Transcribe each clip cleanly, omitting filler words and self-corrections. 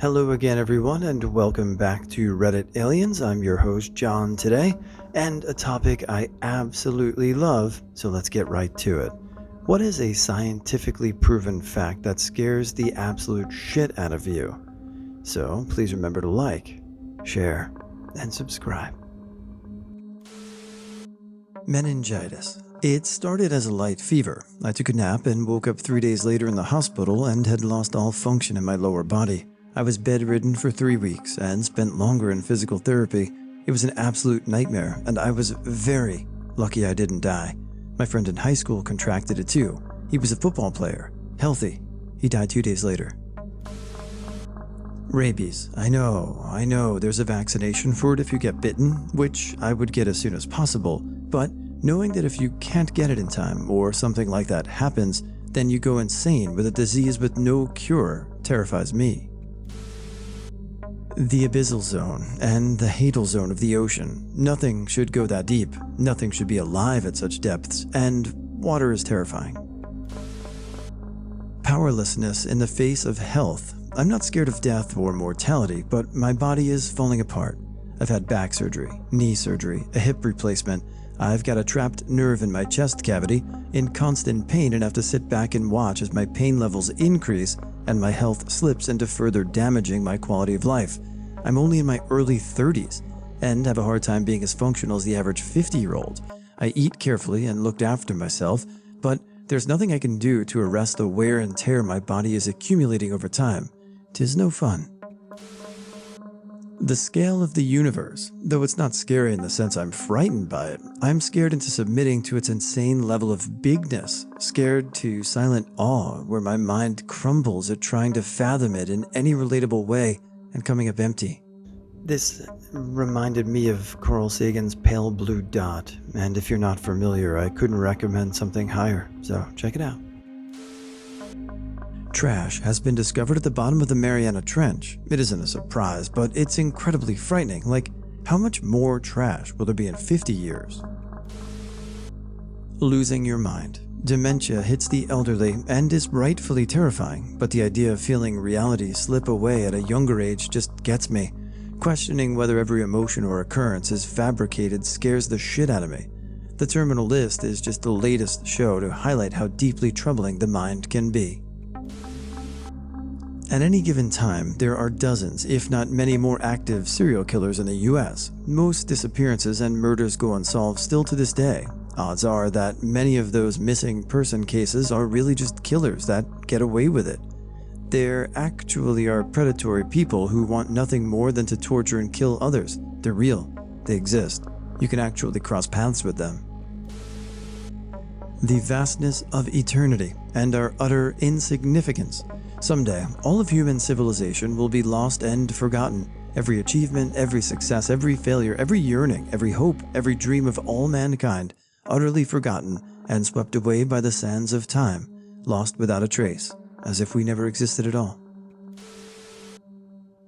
Hello again everyone and welcome back to Reddit Aliens. I'm your host John today, and a topic I absolutely love, so let's get right to it. What is a scientifically proven fact that scares the absolute shit out of you? So please remember to like, share, and subscribe. Meningitis. It started as a light fever. I took a nap and woke up 3 days later in the hospital and had lost all function in my lower body. I was bedridden for 3 weeks and spent longer in physical therapy. It was an absolute nightmare, and I was very lucky I didn't die. My friend in high school contracted it too. He was a football player, healthy. He died 2 days later. Rabies. I know, there's a vaccination for it if you get bitten, which I would get as soon as possible, but knowing that if you can't get it in time or something like that happens, then you go insane with a disease with no cure terrifies me. The abyssal zone and the hadal zone of the ocean. Nothing should go that deep, nothing should be alive at such depths, and water is terrifying. Powerlessness in the face of health. I'm not scared of death or mortality, but my body is falling apart. I've had back surgery, knee surgery, a hip replacement. I've got a trapped nerve in my chest cavity, in constant pain, and have to sit back and watch as my pain levels increase and my health slips into further damaging my quality of life. I'm only in my early 30s and have a hard time being as functional as the average 50-year-old. I eat carefully and looked after myself, but there's nothing I can do to arrest the wear and tear my body is accumulating over time. 'Tis no fun. The scale of the universe. Though it's not scary in the sense I'm frightened by it, I'm scared into submitting to its insane level of bigness, scared to silent awe where my mind crumbles at trying to fathom it in any relatable way and coming up empty. This reminded me of Carl Sagan's Pale Blue Dot, and if you're not familiar, I couldn't recommend something higher, so check it out. Trash has been discovered at the bottom of the Mariana Trench. It isn't a surprise, but it's incredibly frightening. Like, how much more trash will there be in 50 years? Losing your mind. Dementia hits the elderly and is rightfully terrifying, but the idea of feeling reality slip away at a younger age just gets me. Questioning whether every emotion or occurrence is fabricated scares the shit out of me. The Terminal List is just the latest show to highlight how deeply troubling the mind can be. At any given time, there are dozens, if not many more active serial killers in the US. Most disappearances and murders go unsolved still to this day. Odds are that many of those missing person cases are really just killers that get away with it. There actually are predatory people who want nothing more than to torture and kill others. They're real. They exist. You can actually cross paths with them. The vastness of eternity and our utter insignificance. Someday, all of human civilization will be lost and forgotten. Every achievement, every success, every failure, every yearning, every hope, every dream of all mankind, utterly forgotten and swept away by the sands of time, lost without a trace, as if we never existed at all.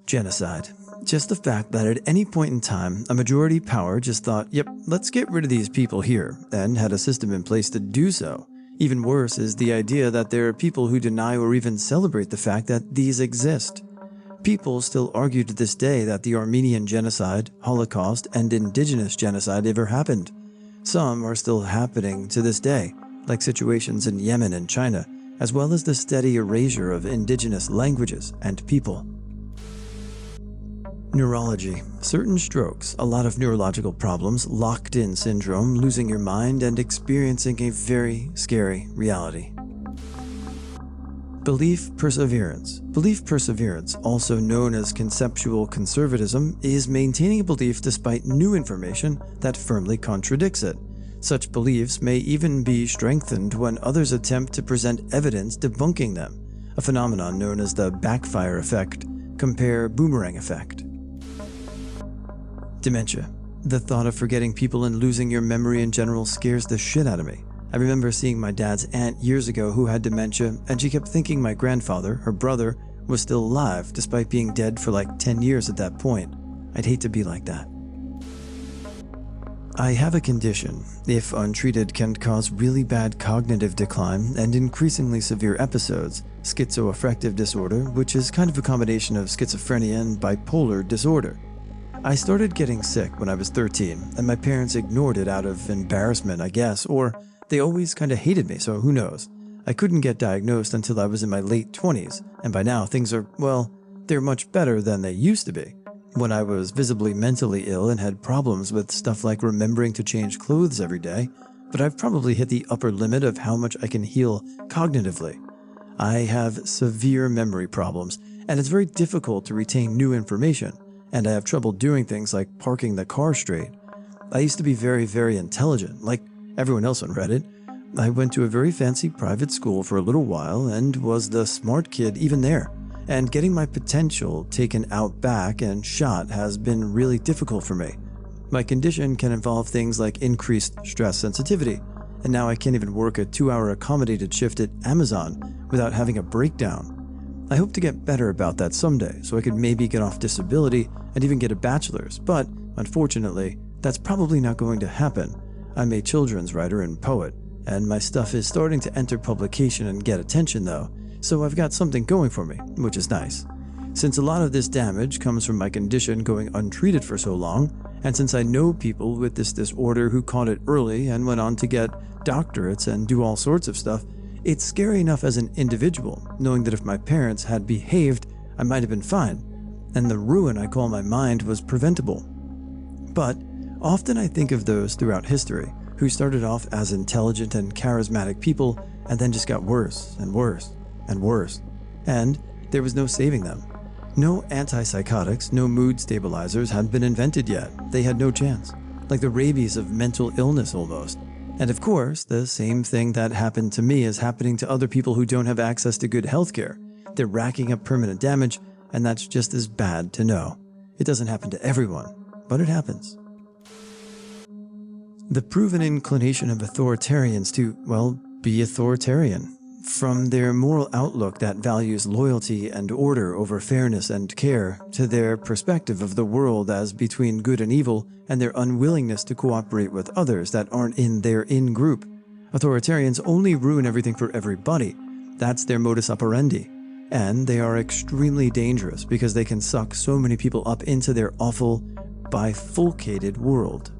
Genocide. Just the fact that at any point in time, a majority power just thought, yep, let's get rid of these people here, and had a system in place to do so. Even worse is the idea that there are people who deny or even celebrate the fact that these exist. People still argue to this day that the Armenian genocide, Holocaust, and indigenous genocide ever happened. Some are still happening to this day, like situations in Yemen and China, as well as the steady erasure of indigenous languages and people. Neurology. Certain strokes, a lot of neurological problems, locked-in syndrome, losing your mind, and experiencing a very scary reality. Belief perseverance. Belief perseverance, also known as conceptual conservatism, is maintaining a belief despite new information that firmly contradicts it. Such beliefs may even be strengthened when others attempt to present evidence debunking them, a phenomenon known as the backfire effect. Compare boomerang effect. Dementia. The thought of forgetting people and losing your memory in general scares the shit out of me. I remember seeing my dad's aunt years ago who had dementia, and she kept thinking my grandfather, her brother, was still alive despite being dead for like 10 years at that point. I'd hate to be like that. I have a condition, if untreated, can cause really bad cognitive decline and increasingly severe episodes, schizoaffective disorder, which is kind of a combination of schizophrenia and bipolar disorder. I started getting sick when I was 13, and my parents ignored it out of embarrassment, I guess, or they always kind of hated me, so who knows. I couldn't get diagnosed until I was in my late 20s, and by now things are, well, they're much better than they used to be. When I was visibly mentally ill and had problems with stuff like remembering to change clothes every day, but I've probably hit the upper limit of how much I can heal cognitively. I have severe memory problems, and it's very difficult to retain new information, and I have trouble doing things like parking the car straight. I used to be very, very intelligent, like everyone else on Reddit. I went to a very fancy private school for a little while and was the smart kid even there. And getting my potential taken out back and shot has been really difficult for me. My condition can involve things like increased stress sensitivity, and now I can't even work a 2-hour accommodated shift at Amazon without having a breakdown. I hope to get better about that someday, so I could maybe get off disability and even get a bachelor's, but unfortunately, that's probably not going to happen. I'm a children's writer and poet, and my stuff is starting to enter publication and get attention though, so I've got something going for me, which is nice. Since a lot of this damage comes from my condition going untreated for so long, and since I know people with this disorder who caught it early and went on to get doctorates and do all sorts of stuff, it's scary enough as an individual, knowing that if my parents had behaved, I might have been fine, and the ruin I call my mind was preventable. But often I think of those throughout history who started off as intelligent and charismatic people and then just got worse and worse and worse, and there was no saving them. No antipsychotics, no mood stabilizers had been invented yet. They had no chance, like the rabies of mental illness almost. And of course, the same thing that happened to me is happening to other people who don't have access to good healthcare. They're racking up permanent damage, and that's just as bad to know. It doesn't happen to everyone, but it happens. The proven inclination of authoritarians to, well, be authoritarian. From their moral outlook that values loyalty and order over fairness and care, to their perspective of the world as between good and evil, and their unwillingness to cooperate with others that aren't in their in-group. Authoritarians only ruin everything for everybody. That's their modus operandi. And they are extremely dangerous because they can suck so many people up into their awful, bifurcated world.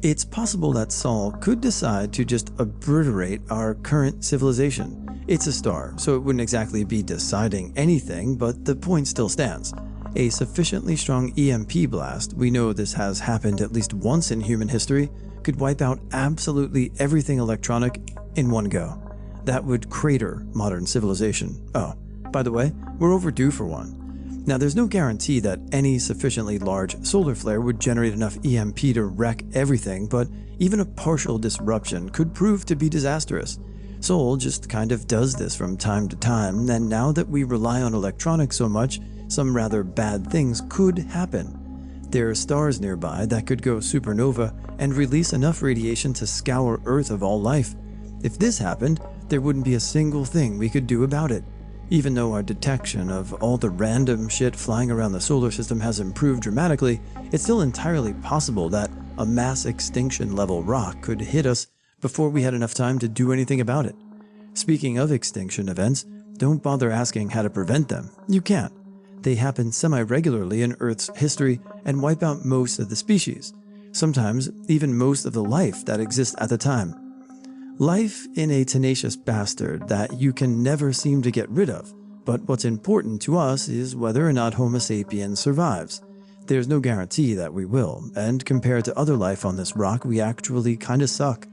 It's possible that Saul could decide to just obliterate our current civilization. It's a star, so it wouldn't exactly be deciding anything, but the point still stands. A sufficiently strong EMP blast, we know this has happened at least once in human history, could wipe out absolutely everything electronic in one go. That would crater modern civilization. Oh, by the way, we're overdue for one. Now, there's no guarantee that any sufficiently large solar flare would generate enough EMP to wreck everything, but even a partial disruption could prove to be disastrous. Sol just kind of does this from time to time, and now that we rely on electronics so much, some rather bad things could happen. There are stars nearby that could go supernova and release enough radiation to scour Earth of all life. If this happened, there wouldn't be a single thing we could do about it. Even though our detection of all the random shit flying around the solar system has improved dramatically, it's still entirely possible that a mass extinction level rock could hit us before we had enough time to do anything about it. Speaking of extinction events, don't bother asking how to prevent them. You can't. They happen semi-regularly in Earth's history and wipe out most of the species, sometimes even most of the life that exists at the time. Life in a tenacious bastard that you can never seem to get rid of, but what's important to us is whether or not Homo sapiens survives. There's no guarantee that we will, and compared to other life on this rock, we actually kinda suck.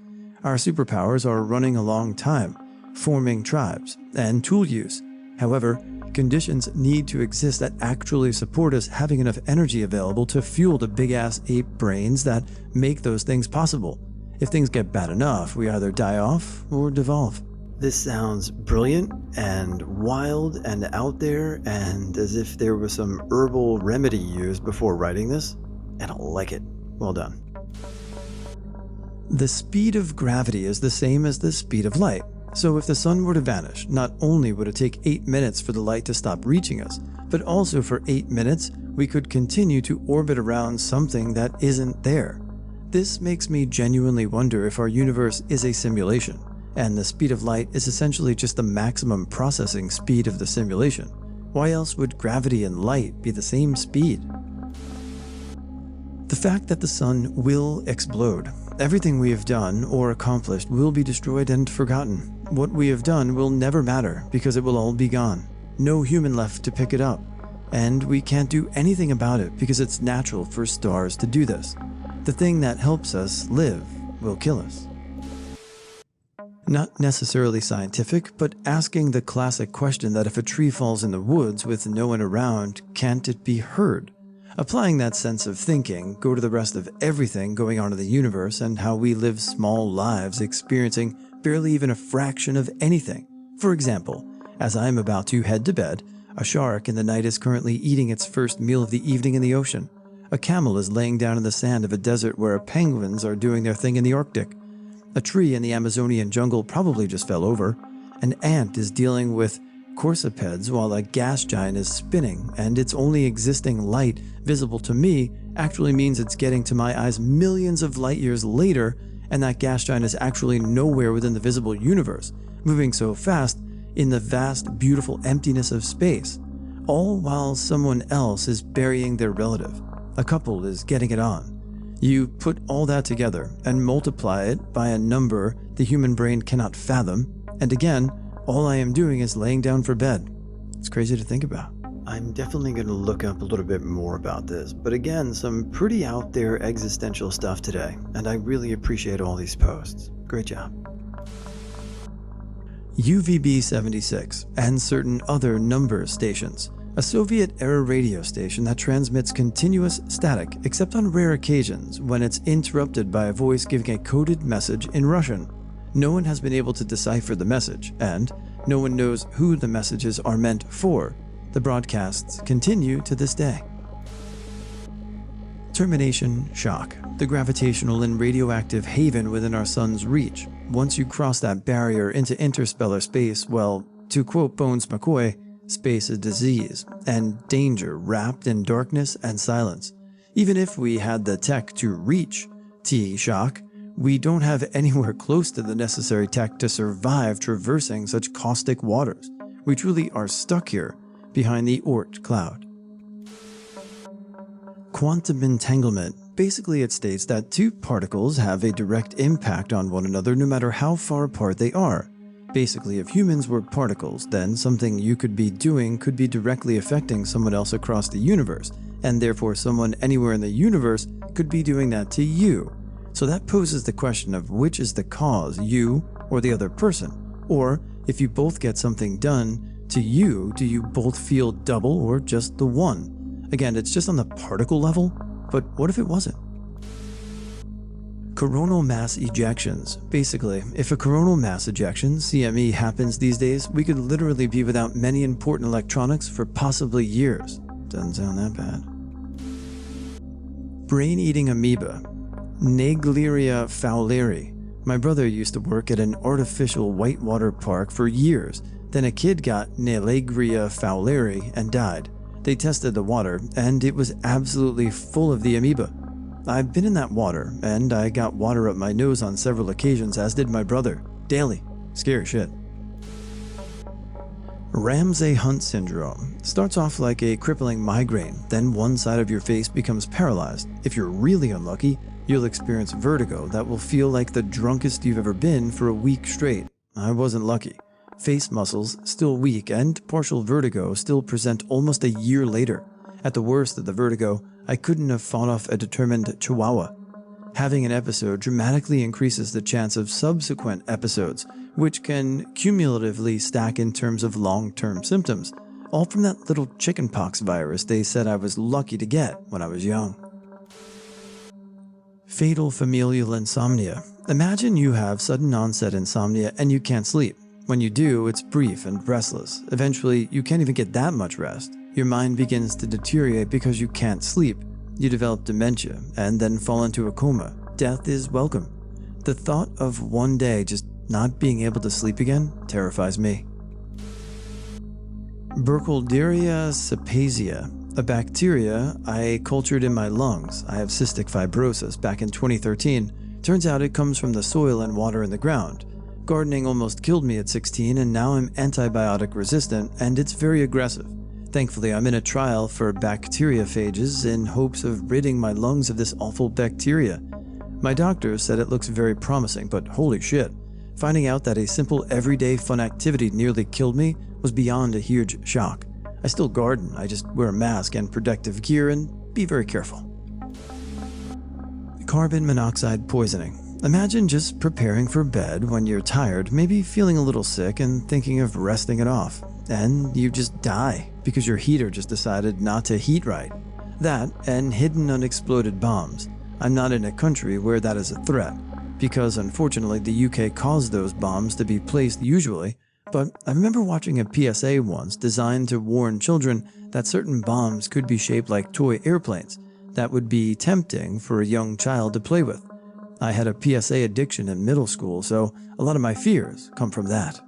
Our superpowers are running a long time, forming tribes, and tool use. However, conditions need to exist that actually support us having enough energy available to fuel the big-ass ape brains that make those things possible. If things get bad enough, we either die off or devolve. This sounds brilliant and wild and out there, and as if there was some herbal remedy used before writing this, and I like it. Well done. The speed of gravity is the same as the speed of light. So if the sun were to vanish, not only would it take 8 minutes for the light to stop reaching us, but also for 8 minutes, we could continue to orbit around something that isn't there. This makes me genuinely wonder if our universe is a simulation, and the speed of light is essentially just the maximum processing speed of the simulation. Why else would gravity and light be the same speed? The fact that the sun will explode. Everything we have done or accomplished will be destroyed and forgotten. What we have done will never matter because it will all be gone. No human left to pick it up. And we can't do anything about it because it's natural for stars to do this. The thing that helps us live will kill us. Not necessarily scientific, but asking the classic question that if a tree falls in the woods with no one around, can't it be heard? Applying that sense of thinking, go to the rest of everything going on in the universe and how we live small lives experiencing barely even a fraction of anything. For example, as I am about to head to bed, a shark in the night is currently eating its first meal of the evening in the ocean. A camel is laying down in the sand of a desert where penguins are doing their thing in the Arctic. A tree in the Amazonian jungle probably just fell over. An ant is dealing with corsipeds while a gas giant is spinning, and its only existing light visible to me actually means it's getting to my eyes millions of light years later, and that gas giant is actually nowhere within the visible universe, moving so fast in the vast, beautiful emptiness of space, all while someone else is burying their relative. A couple is getting it on. You put all that together and multiply it by a number the human brain cannot fathom, and again, all I am doing is laying down for bed. It's crazy to think about. I'm definitely going to look up a little bit more about this, but again, some pretty out there existential stuff today, and I really appreciate all these posts. Great job. UVB-76 and certain other number stations, a Soviet-era radio station that transmits continuous static except on rare occasions when it's interrupted by a voice giving a coded message in Russian. No one has been able to decipher the message, and no one knows who the messages are meant for. The broadcasts continue to this day. Termination shock, the gravitational and radioactive haven within our sun's reach. Once you cross that barrier into interstellar space, well, to quote Bones McCoy, space is disease and danger wrapped in darkness and silence. Even if we had the tech to reach T-shock, we don't have anywhere close to the necessary tech to survive traversing such caustic waters. We truly are stuck here behind the Oort cloud. Quantum entanglement. Basically, it states that two particles have a direct impact on one another no matter how far apart they are. Basically, if humans were particles, then something you could be doing could be directly affecting someone else across the universe, and therefore someone anywhere in the universe could be doing that to you. So that poses the question of which is the cause, you or the other person? Or if you both get something done to you, do you both feel double or just the one? Again, it's just on the particle level, but what if it wasn't? Coronal mass ejections. Basically, if a coronal mass ejection, CME, happens these days, we could literally be without many important electronics for possibly years. Doesn't sound that bad. Brain-eating amoeba. Naegleria fowleri. My brother used to work at an artificial whitewater park for years. Then a kid got Naegleria fowleri and died. They tested the water, and it was absolutely full of the amoeba. I've been in that water, and I got water up my nose on several occasions, as did my brother. Daily. Scary shit. Ramsay Hunt syndrome starts off like a crippling migraine, then one side of your face becomes paralyzed. If you're really unlucky, you'll experience vertigo that will feel like the drunkest you've ever been for a week straight. I wasn't lucky. Face muscles still weak and partial vertigo still present almost a year later. At the worst of the vertigo, I couldn't have fought off a determined chihuahua. Having an episode dramatically increases the chance of subsequent episodes, which can cumulatively stack in terms of long-term symptoms, all from that little chickenpox virus they said I was lucky to get when I was young. Fatal familial insomnia. Imagine you have sudden onset insomnia and you can't sleep. When you do, it's brief and restless. Eventually, you can't even get that much rest. Your mind begins to deteriorate because you can't sleep. You develop dementia and then fall into a coma. Death is welcome. The thought of one day just Not being able to sleep again terrifies me. Burkholderia cepacia, a bacteria I cultured in my lungs. I have cystic fibrosis back in 2013. Turns out it comes from the soil and water in the ground. Gardening almost killed me at 16, and now I'm antibiotic resistant, and it's very aggressive. Thankfully, I'm in a trial for bacteriophages in hopes of ridding my lungs of this awful bacteria. My doctor said it looks very promising, but holy shit. Finding out that a simple everyday fun activity nearly killed me was beyond a huge shock. I still garden, I just wear a mask and protective gear and be very careful. Carbon monoxide poisoning. Imagine just preparing for bed when you're tired, maybe feeling a little sick and thinking of resting it off. And you just die because your heater just decided not to heat right. That and hidden unexploded bombs. I'm not in a country where that is a threat, because unfortunately the UK caused those bombs to be placed usually, but I remember watching a PSA once designed to warn children that certain bombs could be shaped like toy airplanes that would be tempting for a young child to play with. I had a PSA addiction in middle school, so a lot of my fears come from that.